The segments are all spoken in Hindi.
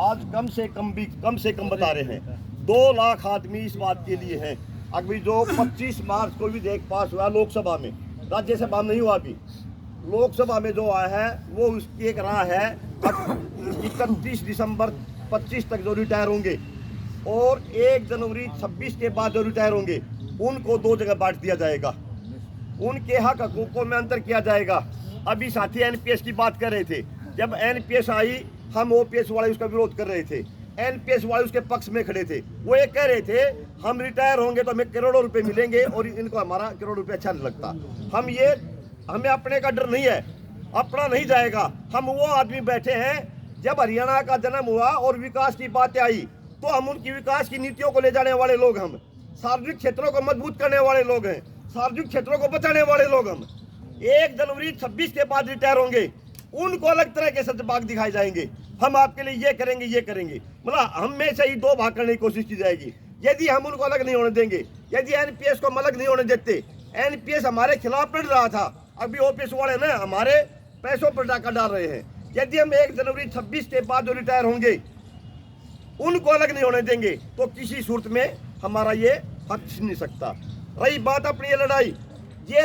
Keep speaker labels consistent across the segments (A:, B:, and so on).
A: आज कम से कम बता रहे हैं 2 लाख आदमी इस बात के लिए हैं। अभी जो 25 मार्च को विधेयक पास हुआ लोकसभा में, राज्यसभा में नहीं हुआ, अभी लोकसभा में जो आया है वो उसकी एक राह है 31 दिसंबर 25 तक जो रिटायर होंगे और 1 जनवरी 26 के बाद जो रिटायर होंगे उनको 2 जगह बांट दिया जाएगा, उनके हक हकूकों में अंतर किया जाएगा। अभी साथी एनपीएस की बात कर रहे थे, जब एनपीएस आई हम ओपीएस वाले उसका विरोध कर रहे थे, एनपीएस वाले उसके पक्ष में खड़े थे। वो ये कह रहे थे हम रिटायर होंगे तो हमें करोड़ों रुपए मिलेंगे और इनको हमारा करोड़ रुपए अच्छा नहीं लगता। हमें अपने का डर नहीं है, अपना नहीं जाएगा। हम वो आदमी बैठे हैं जब हरियाणा का जन्म हुआ और विकास की बातें आई तो हम उनकी विकास की नीतियों को ले जाने वाले लोग, हम सार्वजनिक क्षेत्रों को मजबूत करने वाले लोग हैं, सार्वजनिक क्षेत्रों को बचाने वाले लोग हम। 1 जनवरी 26 के बाद रिटायर होंगे उनको अलग तरह के सतबाग दिखाए जाएंगे, हम आपके लिए ये करेंगे, मतलब हम में से ही 2 भाग करने की कोशिश की जाएगी। यदि हम उनको अलग नहीं होने देंगे, यदि एनपीएस को हम अलग नहीं होने देते, एनपीएस हमारे खिलाफ लड़ रहा था, अभी ओपीएस वाले ना हमारे पैसों पर डाका डाल रहे हैं। यदि हम 1 जनवरी 26 के बाद जो रिटायर होंगे उनको अलग नहीं होने देंगे तो किसी सूरत में हमारा ये हक छीन नहीं सकता। रही बात अपनी ये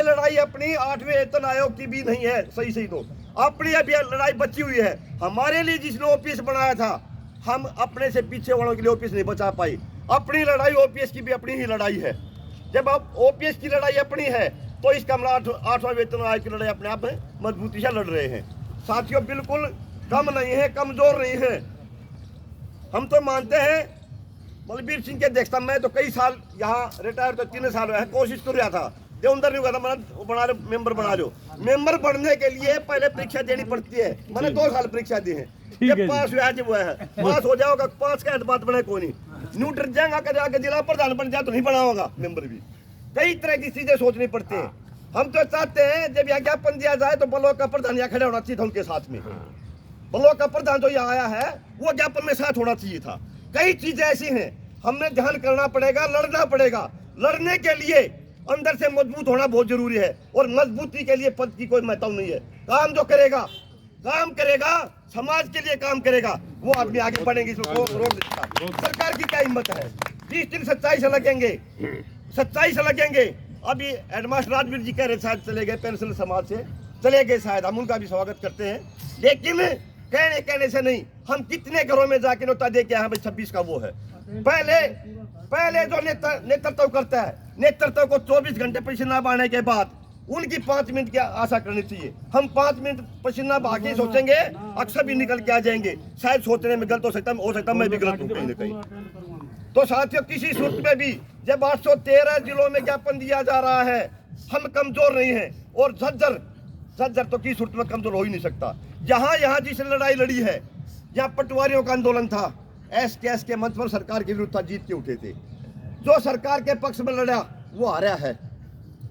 A: लड़ाई अपनी 8वें वेतन आयोग की भी नहीं है, सही तो अपनी अभी लड़ाई बची हुई है। हमारे लिए जिसने ओपीएस बनाया था हम अपने से पीछे वालों के लिए ओपीएस नहीं बचा पाई। अपनी लड़ाई ओपीएस की भी अपनी ही लड़ाई है। जब अब ओपीएस की लड़ाई अपनी है तो इसका हम 8वां वेतन आयोग की लड़ाई अपने आप में मजबूती से लड़ रहे हैं। साथियों बिल्कुल कम नहीं है, कमजोर नहीं है। हम तो मानते हैं बलबीर सिंह के अध्यक्षता में तो कई साल यहाँ रिटायर तो 3 साल हुआ है, कोशिश कर रहा था देवंदर नहीं हुआ था, मैंने मेंबर बना लो। मेंबर बनने के लिए पहले परीक्षा देनी पड़ती है, मैंने 2 साल परीक्षा दी है, जब पास हुआ जब हुआ है पास हो जाओगा, 5 का बात बने कोई नहीं, न्यूट्रल जाएगा कर जाकर जिला प्रधान बन जाए तो नहीं बनाओगा मेंबर भी। कई तरह की चीजें सोचनी पड़ती है। हम तो चाहते हैं जब यहाँ ज्ञापन दिया जाए तो ब्लॉक का प्रधान यहाँ खड़े होना चाहिए था उनके साथ में। ब्लॉक का प्रधान जो यहाँ आया है वो ज्ञापन में साथ होना चाहिए था। कई चीजें ऐसी हैं हमने ध्यान करना पड़ेगा, लड़ना पड़ेगा। लड़ने के लिए अंदर से मजबूत होना बहुत जरूरी है और मजबूती के लिए पद की कोई महत्व नहीं है। काम जो करेगा समाज के लिए काम करेगा वो आदमी आगे बढ़ेंगे, इसको रोक देगा। सरकार की क्या हिम्मत है? 20 दिन सच्चाई से लगेंगे। अभी हेडमास्टर राजवीर जी कह रहे शायद चले गए, पेंशन समाज से चले गए शायद, हम उनका भी स्वागत करते हैं, लेकिन कहने से नहीं। हम कितने घरों में जाके नोटा दे के आए भाई 26 का वो है। पहले जो नेतृत्व करता है, नेतृत्व को 24 घंटे पसीना बहाने के बाद उनकी 5 मिनट की आशा करनी चाहिए। हम 5 मिनट पसीना बहा के सोचेंगे अक्सर भी निकल के आ जाएंगे। शायद सोचने में गलत हो सकता मैं भी गलत हूँ कहीं ना कहीं। तो साथियों किसी सूरत में भी जब 813 जिलों में ज्ञापन दिया जा रहा है हम कमजोर नहीं है और झज्जर तो किसी सूरत में कमजोर हो ही नहीं सकता। यहाँ जिसने लड़ाई लड़ी है, यहाँ पटवारियों का आंदोलन था, एसकेएस के मंच पर सरकार के विरुद्ध जीत के उठे थे। जो सरकार के पक्ष में लड़ा वो हारा है,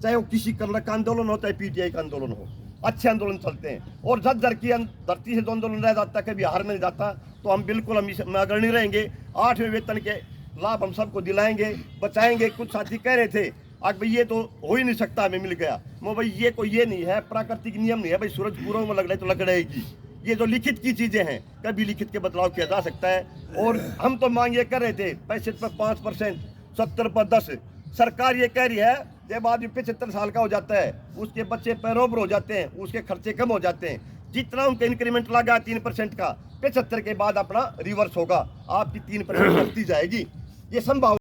A: चाहे वो किसी कर्नल का आंदोलन हो चाहे पीटीआई का आंदोलन हो। अच्छे आंदोलन चलते हैं और झज्जर की धरती से जो आंदोलन रह जाता कभी हार में नहीं जाता। तो हम बिल्कुल हम अग्रणी रहेंगे। 8वें वेतन के लाभ हम सबको दिलाएंगे, बचाएंगे। कुछ साथी कह रहे थे आज भाई ये तो हो ही नहीं सकता, हमें मिल गया। मैं भाई ये कोई ये नहीं है, प्राकृतिक नियम नहीं है भाई, सूरज पूर्व में लग रहा है तो लग रहेगी। ये जो लिखित की चीजें हैं कभी लिखित के बदलाव किया जा सकता है। और हम तो मांग ये कर रहे थे 65 पर 5%, 70 पर 10। सरकार ये कह रही है जब आदमी 75 साल का हो जाता है उसके बच्चे पैरोबर हो जाते हैं, उसके खर्चे कम हो जाते हैं। जितना उनका इंक्रीमेंट लगा 3% का 75 के बाद अपना रिवर्स होगा, आपकी 3% बढ़ती जाएगी। ये संभव